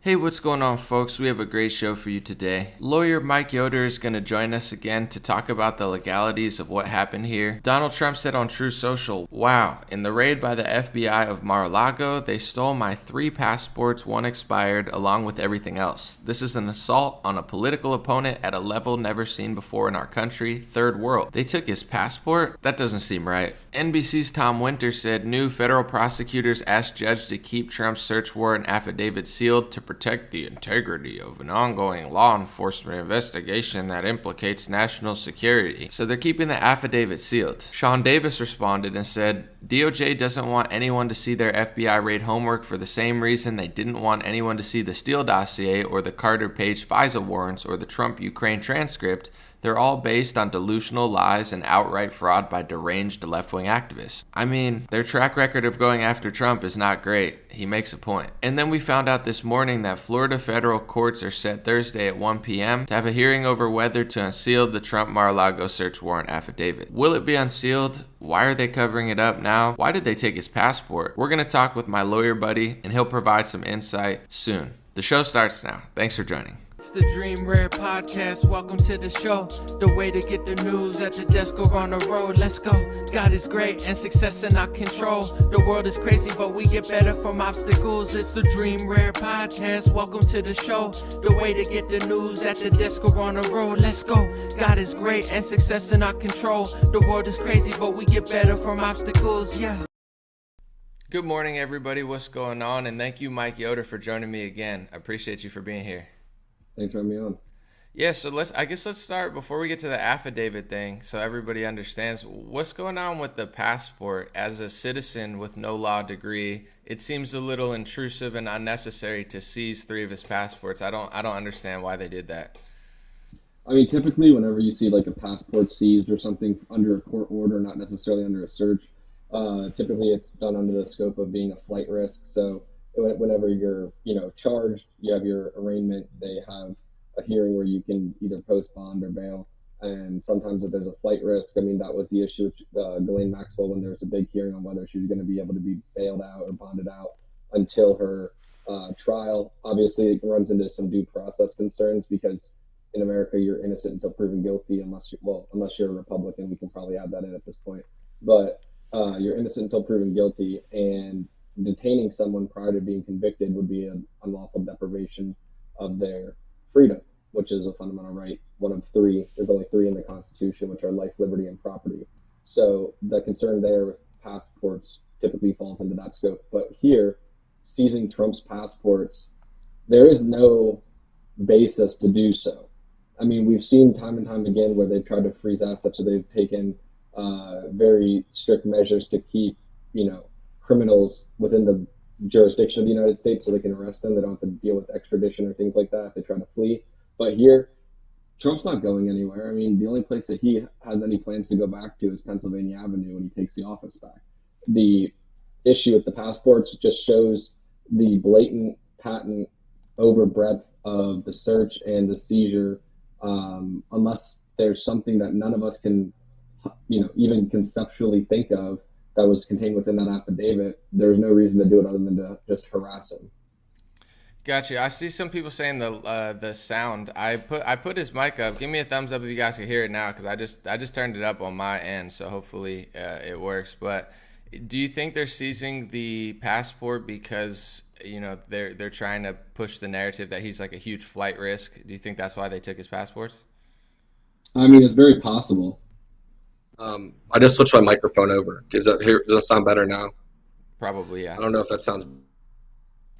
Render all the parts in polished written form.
Hey, what's going on, folks? We have a great show for you today. Lawyer Mike Yoder is going to join us again to talk about the legalities of what happened here. Donald Trump said on True Social, "Wow, in the raid by the FBI of Mar-a-Lago, they stole my 3 passports, 1 expired, along with everything else. This is an assault on a political opponent at a level never seen before in our country, third world. They took his passport? That doesn't seem right." NBC's Tom Winter said new federal prosecutors asked judge to keep Trump's search warrant affidavit sealed to protect the integrity of an ongoing law enforcement investigation that implicates national security. So they're keeping the affidavit sealed. Sean Davis responded and said, DOJ doesn't want anyone to see their FBI raid homework for the same reason they didn't want anyone to see the Steele dossier or the Carter Page FISA warrants or the Trump Ukraine transcript. They're all based on delusional lies and outright fraud by deranged left-wing activists. I mean, their track record of going after Trump is not great. He makes a point. And then we found out this morning that Florida federal courts are set Thursday at 1 p.m. to have a hearing over whether to unseal the Trump Mar-a-Lago search warrant affidavit. Will it be unsealed? Why are they covering it up now? Why did they take his passport? We're going to talk with my lawyer buddy, and he'll provide some insight soon. The show starts now. Thanks for joining. It's the Dream Rare Podcast. Welcome to the show. The way to get the news at the desk or on the road. Let's go. God is great and success in our control. The world is crazy, but we get better from obstacles. It's the Dream Rare Podcast. Welcome to the show. The way to get the news at the desk or on the road. Let's go. God is great and success in our control. The world is crazy, but we get better from obstacles. Yeah. Good morning, everybody. What's going on? And thank you, Mike Yoder, for joining me again. I appreciate you for being here. Thanks for having me on. Yeah, so let's start before we get to the affidavit thing so everybody understands what's going on with the passport. As a citizen with no law degree, it seems a little intrusive and unnecessary to seize 3 of his passports. I don't understand why they did that. I mean, typically whenever you see like a passport seized or something under a court order, not necessarily under a search, typically it's done under the scope of being a flight risk. So whenever you're, charged, you have your arraignment, they have a hearing where you can either post bond or bail. And sometimes if there's a flight risk, I mean, that was the issue with Ghislaine Maxwell when there was a big hearing on whether she was going to be able to be bailed out or bonded out until her trial. Obviously, it runs into some due process concerns because in America, you're innocent until proven guilty, unless you're a Republican. We can probably add that in at this point. But you're innocent until proven guilty, and detaining someone prior to being convicted would be an unlawful deprivation of their freedom, which is a fundamental right, one of 3. There's only 3 in the Constitution, which are life, liberty, and property. So the concern there with passports typically falls into that scope. But here, seizing Trump's passports, there is no basis to do so. I mean, we've seen time and time again where they've tried to freeze assets, or they've taken very strict measures to keep, criminals within the jurisdiction of the United States so they can arrest them. They don't have to deal with extradition or things like that if they try to flee. But here, Trump's not going anywhere. I mean, the only place that he has any plans to go back to is Pennsylvania Avenue when he takes the office back. The issue with the passports just shows the blatant, patent overbreadth of the search and the seizure, unless there's something that none of us can, even conceptually think of that was contained within that affidavit. There's no reason to do it other than to just harass him. Gotcha. I see some people saying the sound. I put his mic up. Give me a thumbs up if you guys can hear it now, because I just turned it up on my end, so hopefully it works. But do you think they're seizing the passport because they're trying to push the narrative that he's like a huge flight risk? Do you think that's why they took his passports? I mean, it's very possible. I just switched my microphone over. Does that sound better now? Probably, yeah. I don't know if that sounds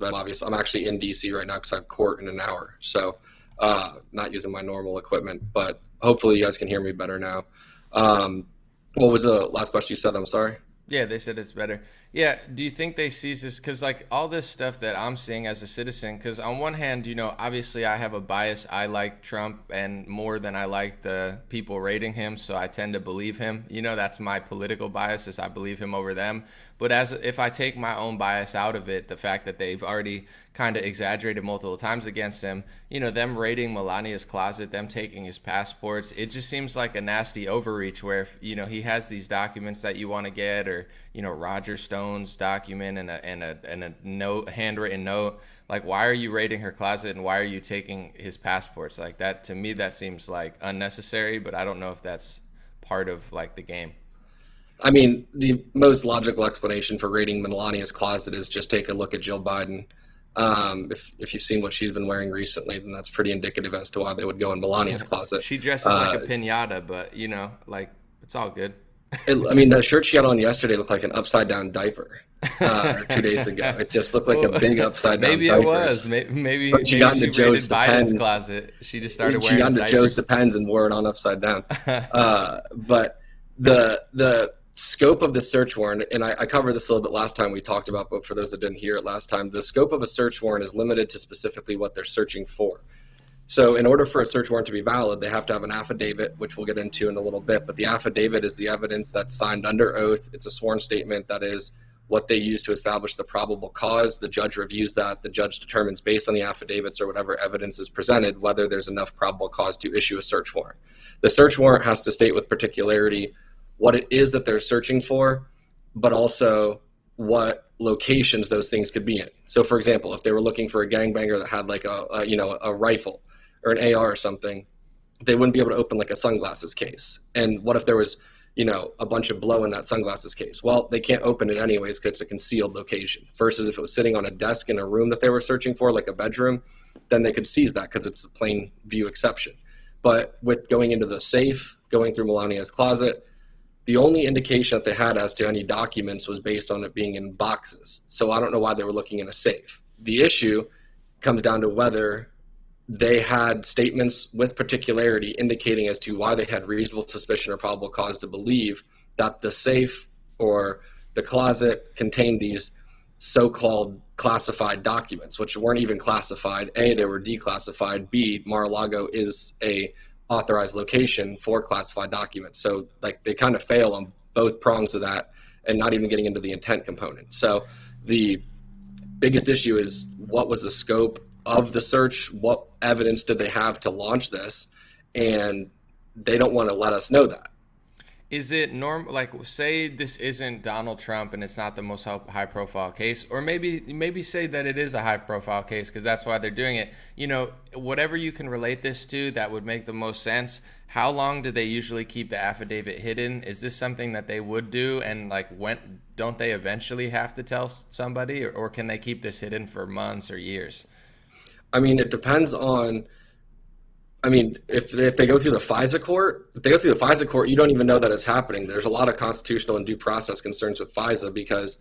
better. Obviously, I'm actually in DC right now because I have court in an hour. So not using my normal equipment, but hopefully you guys can hear me better now. What was the last question you said? I'm sorry. Yeah, they said it's better. Yeah, do you think they seize this? Because, like, all this stuff that I'm seeing as a citizen, because on one hand, obviously I have a bias. I like Trump and more than I like the people rating him, so I tend to believe him. That's my political bias, is I believe him over them. But if I take my own bias out of it, the fact that they've already kind of exaggerated multiple times against him, them raiding Melania's closet, them taking his passports, it just seems like a nasty overreach where, if, he has these documents that you want to get, or, Roger Stone Jones document and a note, handwritten note. Like, why are you raiding her closet and why are you taking his passports? Like, that, to me, that seems like unnecessary, but I don't know if that's part of like the game. I mean, the most logical explanation for raiding Melania's closet is just take a look at Jill Biden. If you've seen what she's been wearing recently, then that's pretty indicative as to why they would go in Melania's closet. She dresses like a pinata, but you know, like, it's all good. I mean, the shirt she had on yesterday looked like an upside down diaper. 2 days ago, it just looked like a big upside down. Maybe diapers. It was. Maybe she got into Joe's Biden's closet. She just started wearing. She got into diapers. Joe's Depends and wore it on upside down. But the scope of the search warrant, and I covered this a little bit last time we talked about, but for those that didn't hear it last time, the scope of a search warrant is limited to specifically what they're searching for. So in order for a search warrant to be valid, they have to have an affidavit, which we'll get into in a little bit. But the affidavit is the evidence that's signed under oath. It's a sworn statement that is what they use to establish the probable cause. The judge reviews that. The judge determines based on the affidavits or whatever evidence is presented whether there's enough probable cause to issue a search warrant. The search warrant has to state with particularity what it is that they're searching for, but also what locations those things could be in. So for example, if they were looking for a gangbanger that had like a rifle or an AR or something, they wouldn't be able to open like a sunglasses case. And what if there was, a bunch of blow in that sunglasses case? Well, they can't open it anyways because it's a concealed location. Versus if it was sitting on a desk in a room that they were searching for, like a bedroom, then they could seize that because it's a plain view exception. But with going into the safe, going through Melania's closet, the only indication that they had as to any documents was based on it being in boxes. So I don't know why they were looking in a safe. The issue comes down to whether they had statements with particularity indicating as to why they had reasonable suspicion or probable cause to believe that the safe or the closet contained these so-called classified documents, which weren't even classified. A, they were declassified. B, Mar-a-Lago is a authorized location for classified documents. So like they kind of fail on both prongs of that and not even getting into the intent component. So the biggest issue is what was the scope of the search? What evidence did they have to launch this? And they don't want to let us know that. Is it like, say this isn't Donald Trump and it's not the most high profile case, or maybe say that it is a high profile case because that's why they're doing it. Whatever you can relate this to that would make the most sense. How long do they usually keep the affidavit hidden? Is this something that they would do? And like, when don't they eventually have to tell somebody, or can they keep this hidden for months or years? I mean, it depends on. I mean, if they go through the FISA court, you don't even know that it's happening. There's a lot of constitutional and due process concerns with FISA because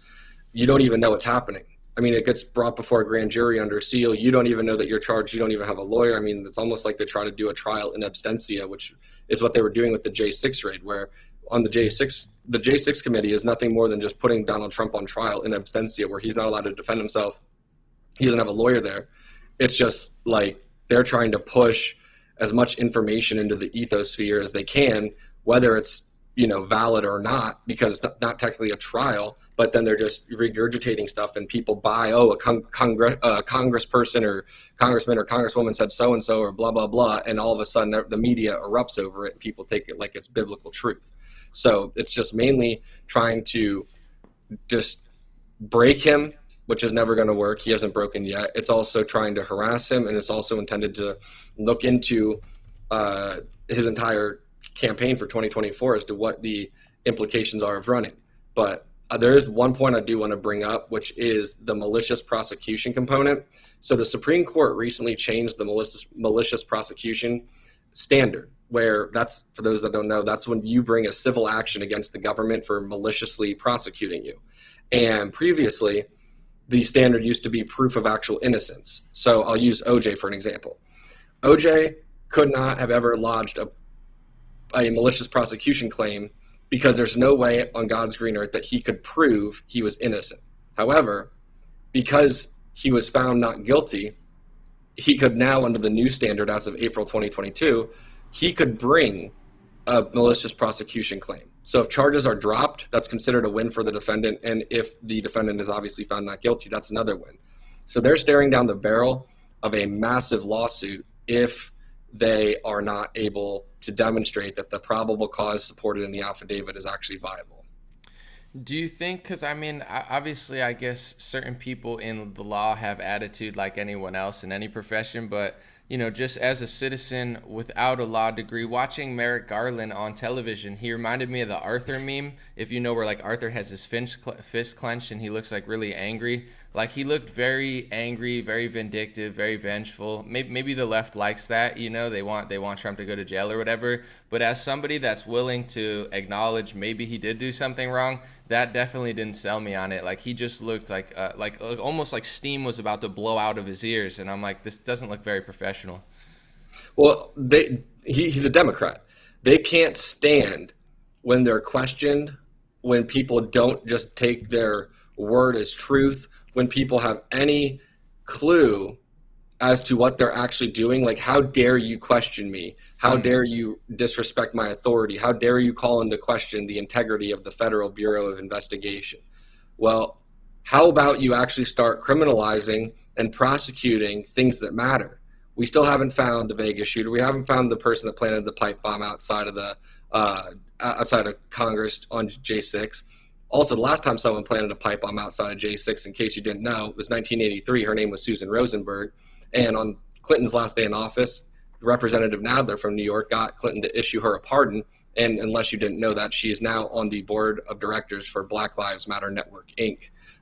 you don't even know it's happening. I mean, it gets brought before a grand jury under seal. You don't even know that you're charged. You don't even have a lawyer. I mean, it's almost like they try to do a trial in absentia, which is what they were doing with the J6 raid, where on the J6 committee is nothing more than just putting Donald Trump on trial in absentia, where he's not allowed to defend himself. He doesn't have a lawyer there. It's just like they're trying to push as much information into the ethosphere as they can, whether it's valid or not, because it's not technically a trial, but then they're just regurgitating stuff and people buy, a congressperson or congressman or congresswoman said so-and-so or blah, blah, blah, and all of a sudden the media erupts over it and people take it like it's biblical truth. So it's just mainly trying to just break him, which is never going to work. He hasn't broken yet. It's also trying to harass him, and it's also intended to look into his entire campaign for 2024 as to what the implications are of running. But there is one point I do want to bring up, which is the malicious prosecution component. So the Supreme Court recently changed the malicious prosecution standard, where that's, for those that don't know, that's when you bring a civil action against the government for maliciously prosecuting you. And previously, the standard used to be proof of actual innocence. So I'll use OJ for an example. OJ could not have ever lodged a malicious prosecution claim because there's no way on God's green earth that he could prove he was innocent. However, because he was found not guilty, he could now, under the new standard as of April 2022, he could bring a malicious prosecution claim. So if charges are dropped, that's considered a win for the defendant. And if the defendant is obviously found not guilty, that's another win. So they're staring down the barrel of a massive lawsuit if they are not able to demonstrate that the probable cause supported in the affidavit is actually viable. Do you think, because I mean, obviously, I guess certain people in the law have attitude like anyone else in any profession, but, just as a citizen without a law degree, watching Merrick Garland on television, he reminded me of the Arthur meme, if you know, where like Arthur has his fist clenched and he looks like really angry. Like he looked very angry, very vindictive, very vengeful. Maybe the left likes that, they want Trump to go to jail or whatever. But as somebody that's willing to acknowledge maybe he did do something wrong, that definitely didn't sell me on it. Like he just looked like almost like steam was about to blow out of his ears, and I'm like, this doesn't look very professional. Well, he's a Democrat. They can't stand when they're questioned, when people don't just take their word as truth, when people have any clue as to what they're actually doing. Like, how dare you question me? How dare you disrespect my authority? How dare you call into question the integrity of the Federal Bureau of Investigation? Well, how about you actually start criminalizing and prosecuting things that matter? We still haven't found the Vegas shooter. We haven't found the person that planted the pipe bomb outside of Congress on J6. Also, the last time someone planted a pipe bomb outside of J6, in case you didn't know, it was 1983. Her name was Susan Rosenberg. And on Clinton's last day in office, Representative Nadler from New York got Clinton to issue her a pardon. And unless you didn't know that, she is now on the board of directors for Black Lives Matter Network, Inc.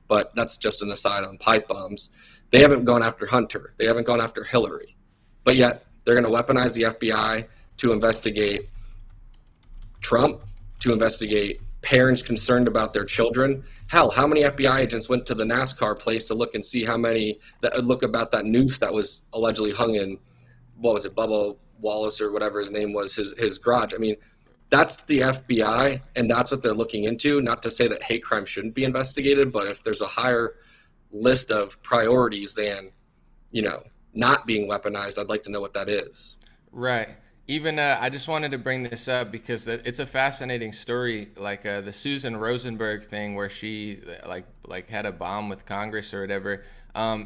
But that's just an aside on pipe bombs. They haven't gone after Hunter. They haven't gone after Hillary. But yet they're going to weaponize the FBI to investigate Trump, to investigate parents concerned about their children. Hell, how many FBI agents went to the NASCAR place to look and see look about that noose that was allegedly hung in, what was it, Bubba Wallace or whatever his name was, his garage? I mean, that's the FBI, and that's what they're looking into. Not to say that hate crime shouldn't be investigated, but if there's a higher list of priorities than, not being weaponized, I'd like to know what that is. Right. Even I just wanted to bring this up because it's a fascinating story, like the Susan Rosenberg thing where she like had a bomb with Congress or whatever.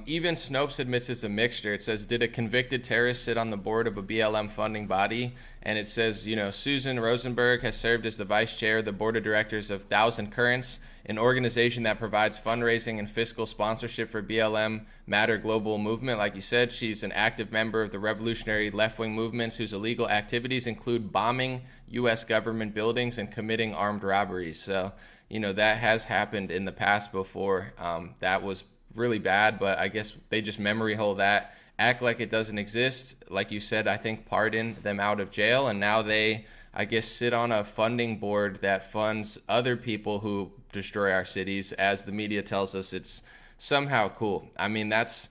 Even Snopes admits it's a mixture. It says, did a convicted terrorist sit on the board of a BLM funding body? And it says, Susan Rosenberg has served as the vice chair of the board of directors of Thousand Currents, an organization that provides fundraising and fiscal sponsorship for BLM Matter global movement. Like you said, she's an active member of the revolutionary left-wing movements whose illegal activities include bombing U.S. government buildings and committing armed robberies. So, that has happened in the past before. That was really bad, but I guess they just memory hole that, act like it doesn't exist. Like you said, I think pardon them out of jail, and now they, I guess, sit on a funding board that funds other people who destroy our cities. As the media tells us, it's somehow cool. I mean, that's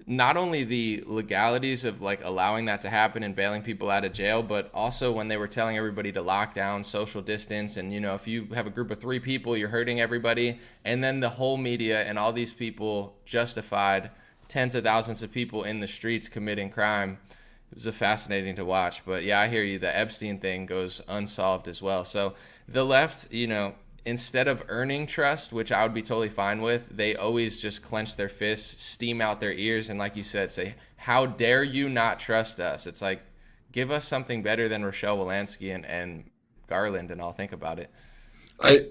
not only the legalities of like allowing that to happen and bailing people out of jail, but also when they were telling everybody to lock down, social distance, and if you have a group of 3 people, you're hurting everybody. And then the whole media and all these people justified tens of thousands of people in the streets committing crime. It was fascinating to watch. But yeah, I hear you. The Epstein thing goes unsolved as well. So the left, instead of earning trust, which I would be totally fine with, they always just clench their fists, steam out their ears, and like you said, say, how dare you not trust us? It's like, give us something better than Rochelle Walensky and Garland, and I'll think about it.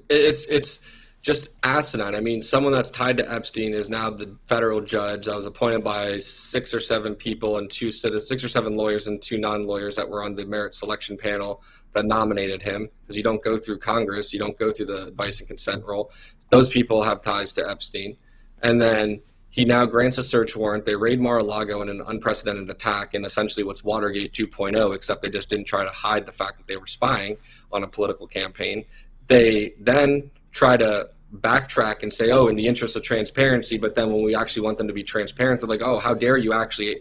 It's just asinine. I mean, someone that's tied to Epstein is now the federal judge that was appointed by 6 or 7 people and 6 or 7 lawyers and 2 non-lawyers that were on the merit selection panel that nominated him, because you don't go through Congress, you don't go through the advice and consent role. Those people have ties to Epstein. And then he now grants a search warrant. They raid Mar-a-Lago in an unprecedented attack in essentially what's Watergate 2.0, except they just didn't try to hide the fact that they were spying on a political campaign. They then try to backtrack and say, in the interest of transparency, but then when we actually want them to be transparent, they're like, how dare you actually,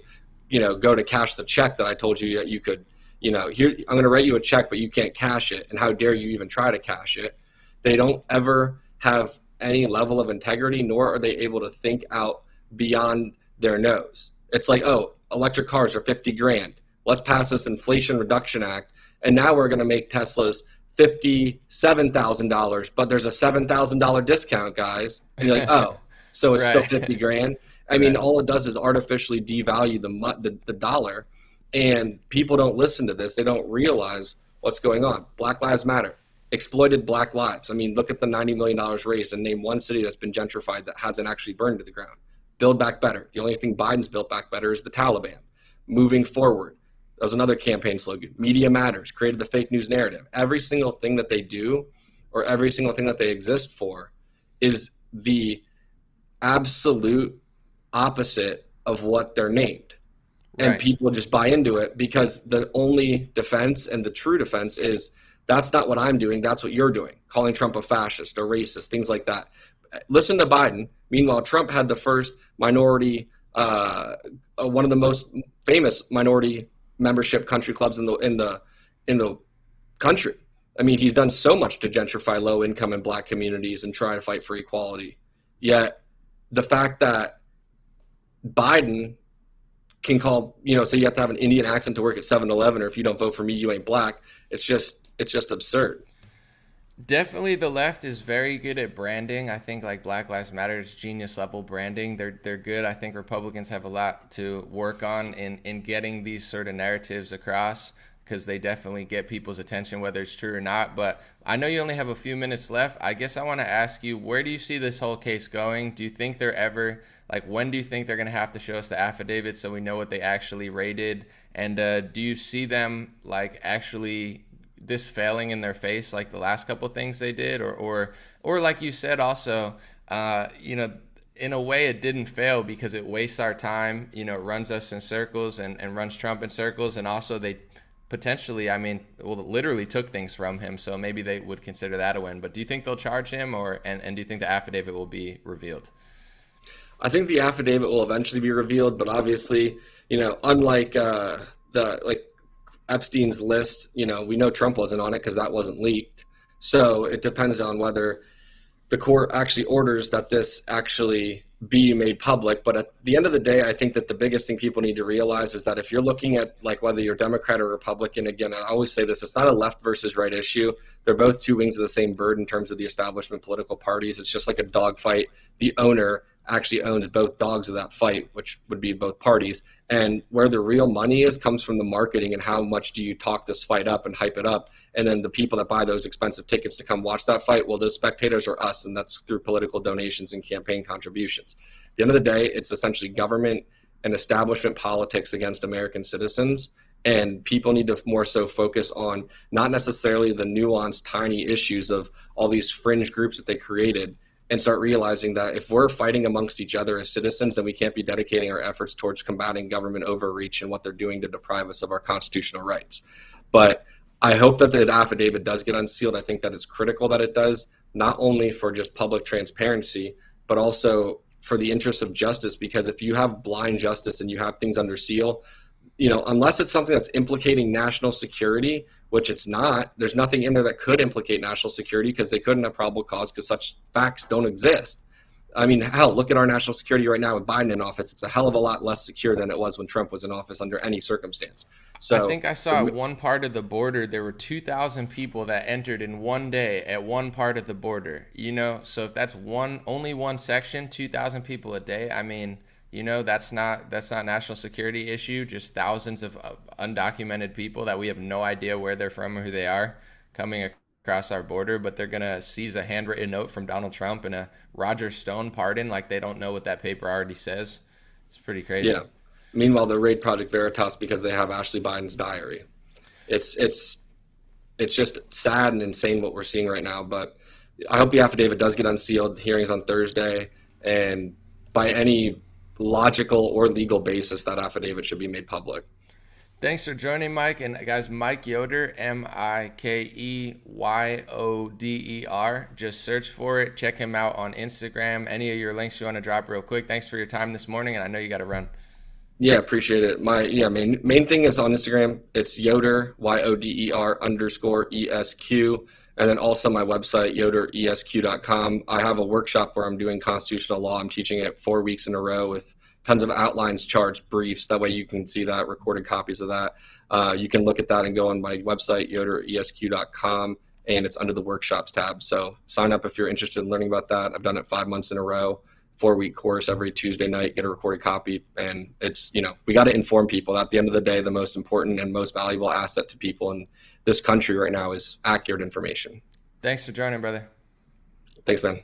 go to cash the check that I told you that you could, here, I'm going to write you a check, but you can't cash it. And how dare you even try to cash it? They don't ever have any level of integrity, nor are they able to think out beyond their nose. It's like, electric cars are $50,000. Let's pass this Inflation Reduction Act. And now we're going to make Teslas $57,000, but there's a $7,000 discount, guys. And you're like, so it's right. Still $50,000. I mean, all it does is artificially devalue the dollar. And people don't listen to this. They don't realize what's going on. Black Lives Matter. exploited Black lives. I mean, look at the $90 million raised and name one city that's been gentrified that hasn't actually burned to the ground. Build back better. The only thing Biden's built back better is the Taliban. Moving forward. That was another campaign slogan. Media matters. Created the fake news narrative. Every single thing that they do or every single thing that they exist for is the absolute opposite of what they're named. And Right. people just buy into it because the only defense and the true defense is that's not what I'm doing. That's what you're doing. Calling Trump a fascist or racist, things like that. Listen to Biden. Meanwhile, Trump had the first minority, one of the most famous minority membership country clubs in the country. I mean, he's done so much to gentrify low income and Black communities and try to fight for equality. Yet the fact that Biden can call, so you have to have an Indian accent to work at 7-Eleven, or if you don't vote for me, you ain't Black. It's just absurd. Definitely the left is very good at branding. I think like Black Lives Matter is genius level branding. They're good. I think Republicans have a lot to work on in getting these sort of narratives across, because they definitely get people's attention, whether it's true or not. But I know you only have a few minutes left. I guess I want to ask you, where do you see this whole case going? Do you think they're ever, when do you think they're going to have to show us the affidavit so we know what they actually rated? And do you see them actually this failing in their face like the last couple of things they did? Or like you said also, in a way it didn't fail because it wastes our time, it runs us in circles and runs Trump in circles. And also they potentially, literally took things from him. So maybe they would consider that a win. But do you think they'll charge him, and do you think the affidavit will be revealed? I think the affidavit will eventually be revealed, but obviously, unlike Epstein's list, we know Trump wasn't on it because that wasn't leaked. So it depends on whether the court actually orders that this actually be made public. But at the end of the day, I think that the biggest thing people need to realize is that if you're looking at whether you're Democrat or Republican, again, I always say this, it's not a left versus right issue. They're both two wings of the same bird in terms of the establishment political parties. It's just like a dog fight. The owner actually owns both dogs of that fight, which would be both parties. And where the real money comes from the marketing and how much do you talk this fight up and hype it up. And then the people that buy those expensive tickets to come watch that fight, well, those spectators are us, and that's through political donations and campaign contributions. At the end of the day, it's essentially government and establishment politics against American citizens. And people need to more so focus on not necessarily the nuanced, tiny issues of all these fringe groups that they created, and start realizing that if we're fighting amongst each other as citizens, then we can't be dedicating our efforts towards combating government overreach and what they're doing to deprive us of our constitutional rights. But I hope that the affidavit does get unsealed. I think that it's critical that it does, not only for just public transparency, but also for the interest of justice, because if you have blind justice and you have things under seal, unless it's something that's implicating national security, which it's not, there's nothing in there that could implicate national security because they couldn't have probable cause because such facts don't exist. I mean, hell, look at our national security right now with Biden in office. It's a hell of a lot less secure than it was when Trump was in office under any circumstance. So I think I saw at one part of the border, there were 2,000 people that entered in one day at one part of the border, so if that's only one section, 2,000 people a day, that's not national security issue, just thousands of undocumented people that we have no idea where they're from or who they are coming across our border, but they're going to seize a handwritten note from Donald Trump and a Roger Stone pardon like they don't know what that paper already says. It's pretty crazy. Yeah. Meanwhile, they raid Project Veritas because they have Ashley Biden's diary. It's just sad and insane what we're seeing right now, but I hope the affidavit does get unsealed. Hearings on Thursday, and by any logical or legal basis, that affidavit should be made public. Thanks for joining, Mike. And guys, Mike Yoder, Mikeyoder. Just search for it. Check him out on Instagram. Any of your links you want to drop real quick. Thanks for your time this morning, and I know you got to run. Yeah, appreciate it. Main thing is on Instagram. It's Yoder, YODER_ESQ. And then also my website, yoderesq.com. I have a workshop where I'm doing constitutional law. I'm teaching it 4 weeks in a row with tons of outlines, charts, briefs. That way you can see that, recorded copies of that. You can look at that and go on my website, yoderesq.com, and it's under the workshops tab. So sign up if you're interested in learning about that. I've done it 5 months in a row, 4-week course every Tuesday night, get a recorded copy. And it's, we got to inform people. At the end of the day, the most important and most valuable asset to people in this country right now is accurate information. Thanks for joining, brother. Thanks, man.